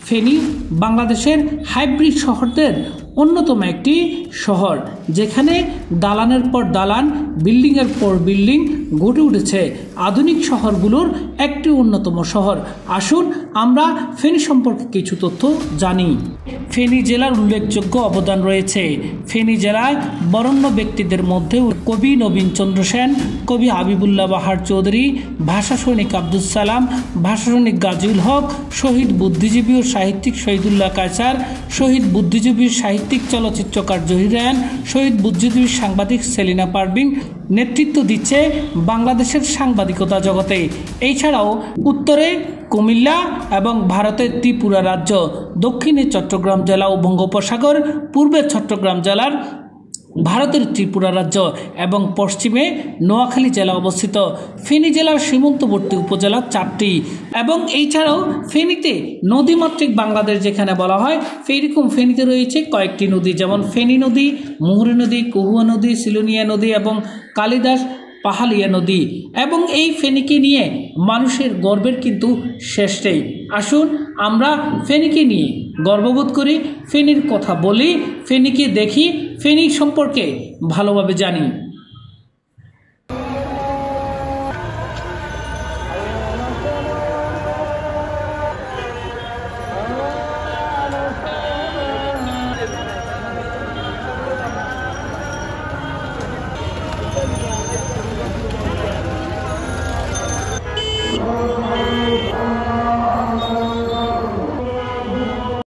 ফেনী বাংলাদেশের হাইব্রিড শহরদের অন্যতম একটি শহর, যেখানে দালানের পর দালান, বিল্ডিংয়ের পর বিল্ডিং গড়ে উঠেছে। আধুনিক শহরগুলোর একটি অন্যতম শহর। আসুন আমরা ফেনী সম্পর্কে কিছু তথ্য জানি। ফেনী জেলার উল্লেখযোগ্য অবদান রয়েছে। ফেনী জেলায় বরেণ্য ব্যক্তিদের মধ্যে কবি নবীন চন্দ্র সেন, কবি হাবিবুল্লাহ বাহার চৌধুরী, ভাষা সৈনিক আব্দুল সালাম, ভাষা সৈনিক গাজীউল হক, শহীদ বুদ্ধিজীবী ও সাহিত্যিক শহীদুল্লাহ কায়সার, শহীদ বুদ্ধিজীবী সাহিত্যিক চলচ্চিত্রকার জহির রায়হান, শহীদ বুদ্ধিজীবী সাংবাদিক সেলিনা পারভিন নেতৃত্ব দিচ্ছে বাংলাদেশের সাংবাদিকতা জগতে। এছাড়াও উত্তরে কুমিল্লা এবং ভারতের ত্রিপুরা রাজ্য, দক্ষিণে চট্টগ্রাম জেলা ও বঙ্গোপসাগর, পূর্বে চট্টগ্রাম জেলার ভারতের ত্রিপুরা রাজ্য এবং পশ্চিমে নোয়াখালী জেলা অবস্থিত। ফেনী জেলার সীমান্তবর্তী উপজেলা 4টি এবং এছাড়াও ফেনীতে নদীমাতৃক বাংলাদেশ যেখানে বলা হয়, সেরকম ফেনীতে রয়েছে কয়েকটি নদী, যেমন ফেনী নদী, মুহুরী নদী, কহুয়া নদী, সিলোনিয়া নদী এবং কালিদাস পাহাড়িয়া নদী। এবং এই ফেনীকে নিয়ে মানুষের গর্বের কিন্তু শেষ নেই। আসুন আমরা ফেনীকে নিয়ে গর্ববোধ করি, ফেনীর কথা বলি, ফেনীকে দেখি, ফেনী সম্পর্কে ভালোভাবে জানি।